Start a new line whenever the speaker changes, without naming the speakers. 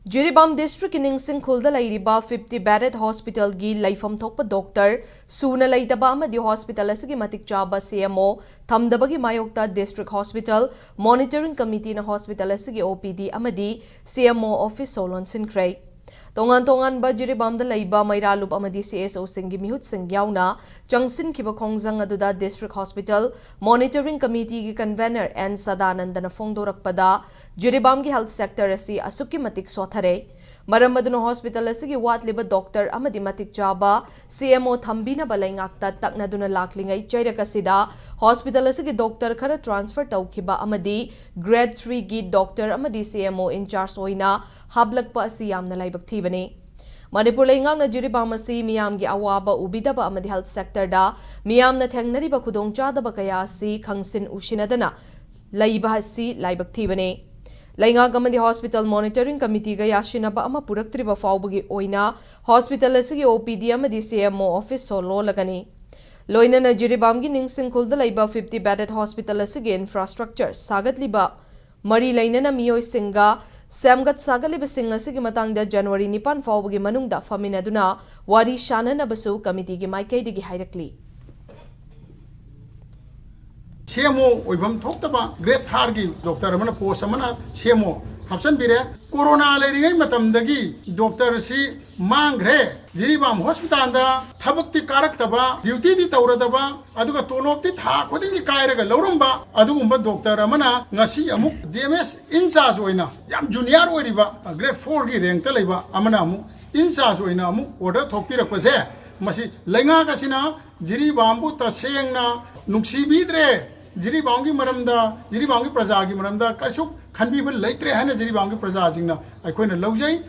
Jiribam district in Ningsing Khulda Lairiba 50 bedded hospital gi Laifam Thokpa doctor Suna Laitaba Amadi hospital asigi matik chaba CMO Thamdabagi Mayokta district hospital monitoring committee na hospital asigi OPD Amadi CMO office Solon Sinkray Tongan ba Jiribam da Laiba Mairalup Amadi CSO Singi Mihut Singyauna Changsin Kiba Khongzang Aduda district hospital monitoring committee gi convener N Sadanandana Fongdorakpada Jiribam gi health sector asi asuki matik sothare Maramaduna hospital asigi watliba doctor amadi matik chaba CMO thambina balaingakta taknaduna laklingai chairakasida hospital asigi doctor khara transfer tawkhiba amadi grade 3 gi doctor amadi CMO in charge oina hablakpa asi yamna laibak thibani Manipur laingang na Jiribam asi miyam gi awaba ubidaba amadi health sector da miyam na thengnariba khudongchadaba kaya asi khangsin usinadana laiba asi laibak thibani Lainga Gamadi Hospital Monitoring Committee ga yashinaba ama puraktriba fawbagi oina hospital asigi OPD amadi CMO office solo lagani Loina na Jiribam gi Ningsing Khulda laiba 50 bedded hospital asigi infrastructure sagatliba mari laina na miyoi singa Samgat Sagaliba Singa Sigi Matangda January Nipan fawbagi manungda faminaduna wari shanana basu committee gi maikai digi hairakli
CMO oibam thokta great thargi doctor amana post amana CMO hapsan bire corona leringai matamdagi doctor si mangre Jiribam hospital da thabakti karaktaba duty di tawradaba aduga tolopti tha kodingi kairaga lauramba adugumba doctor amana ngasi amuk DMS in charge oina yam junior oiriba grade 4 gi rank ta leiba amana amuk in charge oina amuk order thokpirakpase masi lainga kasina Jiribam bu tasengna nuksibidre Jiribam gi maramda Jiribam gi praja gi maramda kasuk khanbiba leitre hana Jiribam gi praja jingna aikoina laujai